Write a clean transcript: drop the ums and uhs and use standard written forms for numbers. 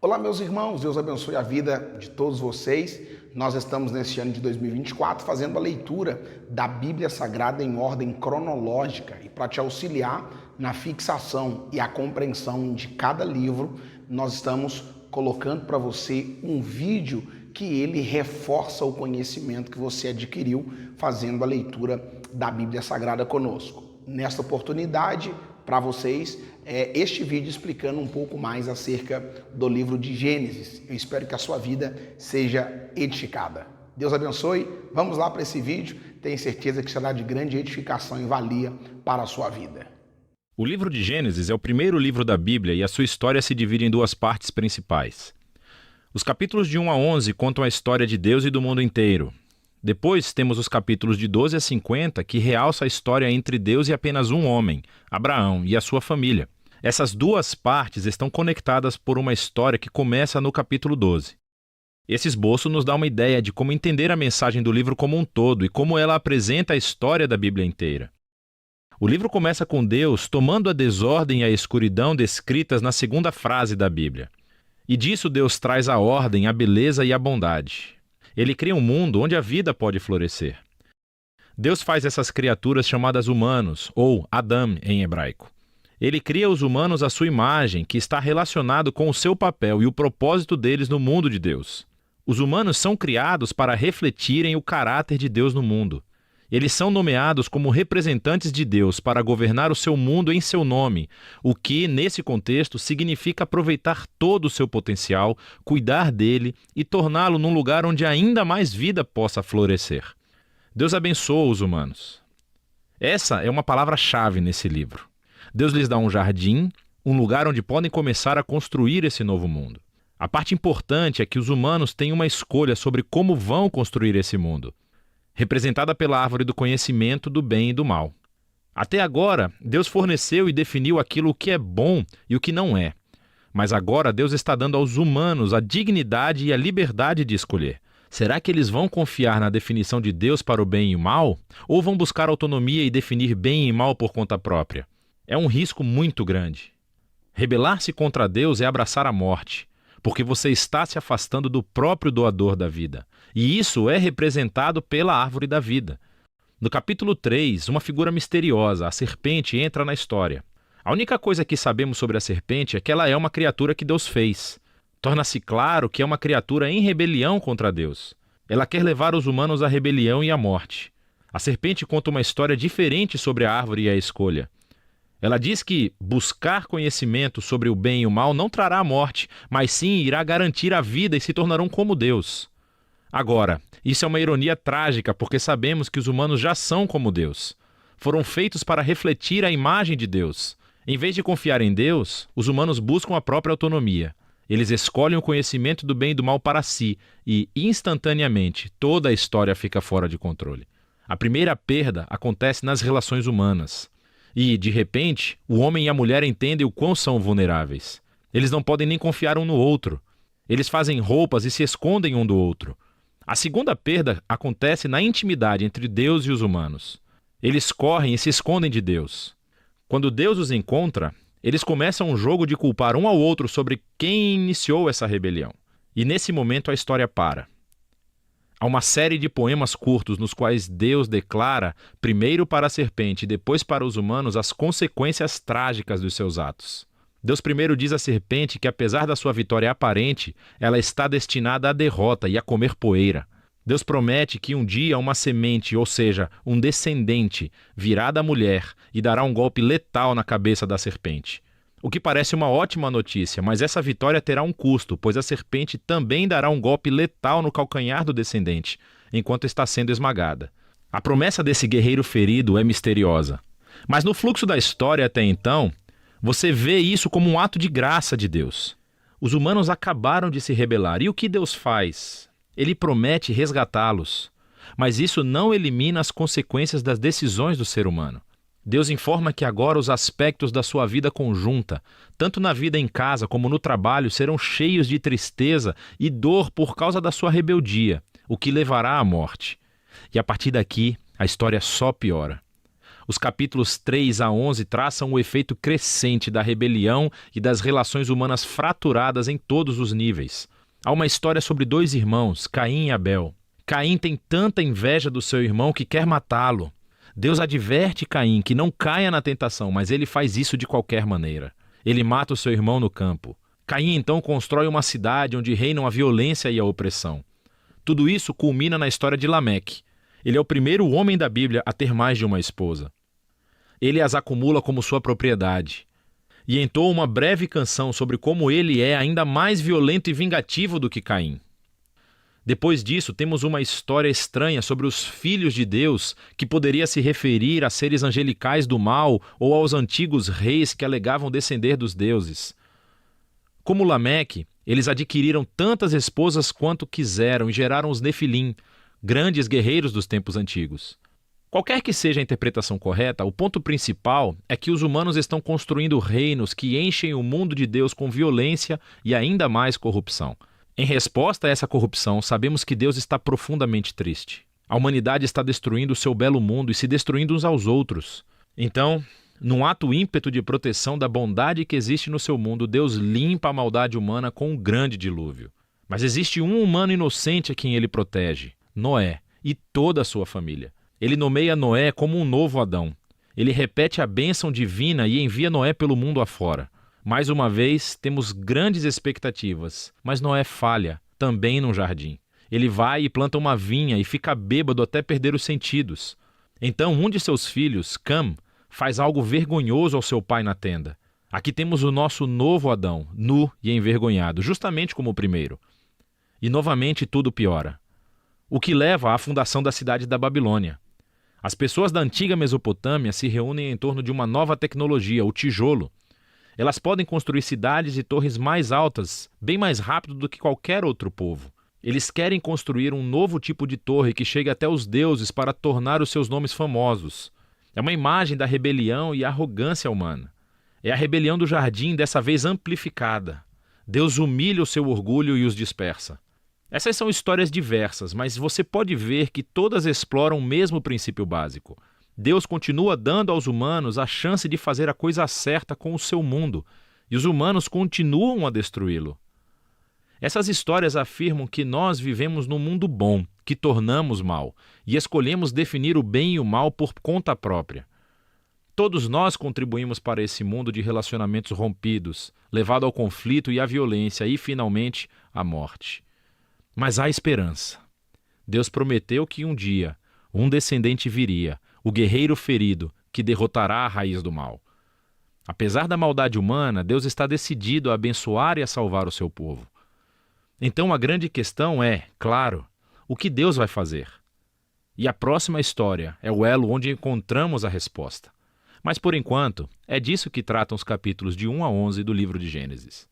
Olá, meus irmãos, Deus abençoe a vida de todos vocês. Nós estamos neste ano de 2024 fazendo a leitura da Bíblia Sagrada em ordem cronológica e para te auxiliar na fixação e a compreensão de cada livro, nós estamos colocando para você um vídeo que ele reforça o conhecimento que você adquiriu fazendo a leitura da Bíblia Sagrada conosco. Nesta oportunidade, para vocês, este vídeo explicando um pouco mais acerca do livro de Gênesis. Eu espero que a sua vida seja edificada. Deus abençoe. Vamos lá para esse vídeo. Tenho certeza que será de grande edificação e valia para a sua vida. O livro de Gênesis é o primeiro livro da Bíblia e a sua história se divide em duas partes principais. Os capítulos de 1 a 11 contam a história de Deus e do mundo inteiro. Depois temos os capítulos de 12 a 50 que realçam a história entre Deus e apenas um homem, Abraão, e a sua família. Essas duas partes estão conectadas por uma história que começa no capítulo 12. Esse esboço nos dá uma ideia de como entender a mensagem do livro como um todo e como ela apresenta a história da Bíblia inteira. O livro começa com Deus tomando a desordem e a escuridão descritas na segunda frase da Bíblia. E disso Deus traz a ordem, a beleza e a bondade. Ele cria um mundo onde a vida pode florescer. Deus faz essas criaturas chamadas humanos, ou Adam em hebraico. Ele cria os humanos à sua imagem, que está relacionado com o seu papel e o propósito deles no mundo de Deus. Os humanos são criados para refletirem o caráter de Deus no mundo. Eles são nomeados como representantes de Deus para governar o seu mundo em seu nome, o que, nesse contexto, significa aproveitar todo o seu potencial, cuidar dele e torná-lo num lugar onde ainda mais vida possa florescer. Deus abençoa os humanos. Essa é uma palavra-chave nesse livro. Deus lhes dá um jardim, um lugar onde podem começar a construir esse novo mundo. A parte importante é que os humanos têm uma escolha sobre como vão construir esse mundo, representada pela árvore do conhecimento do bem e do mal. Até agora, Deus forneceu e definiu aquilo que é bom e o que não é. Mas agora Deus está dando aos humanos a dignidade e a liberdade de escolher. Será que eles vão confiar na definição de Deus para o bem e o mal? Ou vão buscar autonomia e definir bem e mal por conta própria? É um risco muito grande. Rebelar-se contra Deus é abraçar a morte, porque você está se afastando do próprio doador da vida. E isso é representado pela árvore da vida. No capítulo 3, uma figura misteriosa, a serpente, entra na história. A única coisa que sabemos sobre a serpente é que ela é uma criatura que Deus fez. Torna-se claro que é uma criatura em rebelião contra Deus. Ela quer levar os humanos à rebelião e à morte. A serpente conta uma história diferente sobre a árvore e a escolha. Ela diz que buscar conhecimento sobre o bem e o mal não trará a morte, mas sim irá garantir a vida e se tornarão como Deus. Agora, isso é uma ironia trágica porque sabemos que os humanos já são como Deus. Foram feitos para refletir a imagem de Deus. Em vez de confiar em Deus, os humanos buscam a própria autonomia. Eles escolhem o conhecimento do bem e do mal para si e, instantaneamente, toda a história fica fora de controle. A primeira perda acontece nas relações humanas. E, de repente, o homem e a mulher entendem o quão são vulneráveis. Eles não podem nem confiar um no outro. Eles fazem roupas e se escondem um do outro. A segunda perda acontece na intimidade entre Deus e os humanos. Eles correm e se escondem de Deus. Quando Deus os encontra, eles começam um jogo de culpar um ao outro sobre quem iniciou essa rebelião. E nesse momento a história para. Há uma série de poemas curtos nos quais Deus declara, primeiro para a serpente e depois para os humanos, as consequências trágicas dos seus atos. Deus primeiro diz à serpente que, apesar da sua vitória aparente, ela está destinada à derrota e a comer poeira. Deus promete que um dia uma semente, ou seja, um descendente, virá da mulher e dará um golpe letal na cabeça da serpente. O que parece uma ótima notícia, mas essa vitória terá um custo, pois a serpente também dará um golpe letal no calcanhar do descendente, enquanto está sendo esmagada. A promessa desse guerreiro ferido é misteriosa. Mas no fluxo da história até então, você vê isso como um ato de graça de Deus. Os humanos acabaram de se rebelar, e o que Deus faz? Ele promete resgatá-los. Mas isso não elimina as consequências das decisões do ser humano. Deus informa que agora os aspectos da sua vida conjunta, tanto na vida em casa como no trabalho, serão cheios de tristeza e dor por causa da sua rebeldia, o que levará à morte. E a partir daqui, a história só piora. Os capítulos 3 a 11 traçam o efeito crescente da rebelião e das relações humanas fraturadas em todos os níveis. Há uma história sobre dois irmãos, Caim e Abel. Caim tem tanta inveja do seu irmão que quer matá-lo. Deus adverte Caim que não caia na tentação, mas ele faz isso de qualquer maneira. Ele mata o seu irmão no campo. Caim então constrói uma cidade onde reinam a violência e a opressão. Tudo isso culmina na história de Lameque. Ele é o primeiro homem da Bíblia a ter mais de uma esposa. Ele as acumula como sua propriedade. E entoa uma breve canção sobre como ele é ainda mais violento e vingativo do que Caim. Depois disso, temos uma história estranha sobre os filhos de Deus, que poderia se referir a seres angelicais do mal ou aos antigos reis que alegavam descender dos deuses. Como Lameque, eles adquiriram tantas esposas quanto quiseram e geraram os Nefilim, grandes guerreiros dos tempos antigos. Qualquer que seja a interpretação correta, o ponto principal é que os humanos estão construindo reinos que enchem o mundo de Deus com violência e ainda mais corrupção. Em resposta a essa corrupção, sabemos que Deus está profundamente triste. A humanidade está destruindo o seu belo mundo e se destruindo uns aos outros. Então, num ato ímpeto de proteção da bondade que existe no seu mundo, Deus limpa a maldade humana com um grande dilúvio. Mas existe um humano inocente a quem ele protege, Noé, e toda a sua família. Ele nomeia Noé como um novo Adão. Ele repete a bênção divina e envia Noé pelo mundo afora. Mais uma vez, temos grandes expectativas, mas Noé falha, também num jardim. Ele vai e planta uma vinha e fica bêbado até perder os sentidos. Então, um de seus filhos, Cam, faz algo vergonhoso ao seu pai na tenda. Aqui temos o nosso novo Adão, nu e envergonhado, justamente como o primeiro. E novamente tudo piora. O que leva à fundação da cidade da Babilônia. As pessoas da antiga Mesopotâmia se reúnem em torno de uma nova tecnologia, o tijolo. Elas podem construir cidades e torres mais altas, bem mais rápido do que qualquer outro povo. Eles querem construir um novo tipo de torre que chegue até os deuses para tornar os seus nomes famosos. É uma imagem da rebelião e arrogância humana. É a rebelião do jardim, dessa vez amplificada. Deus humilha o seu orgulho e os dispersa. Essas são histórias diversas, mas você pode ver que todas exploram o mesmo princípio básico. Deus continua dando aos humanos a chance de fazer a coisa certa com o seu mundo, e os humanos continuam a destruí-lo. Essas histórias afirmam que nós vivemos num mundo bom, que tornamos mal, e escolhemos definir o bem e o mal por conta própria. Todos nós contribuímos para esse mundo de relacionamentos rompidos, levado ao conflito e à violência e, finalmente, à morte. Mas há esperança. Deus prometeu que um dia um descendente viria, o guerreiro ferido, que derrotará a raiz do mal. Apesar da maldade humana, Deus está decidido a abençoar e a salvar o seu povo. Então a grande questão é, claro, o que Deus vai fazer? E a próxima história é o elo onde encontramos a resposta. Mas por enquanto, é disso que tratam os capítulos de 1 a 11 do livro de Gênesis.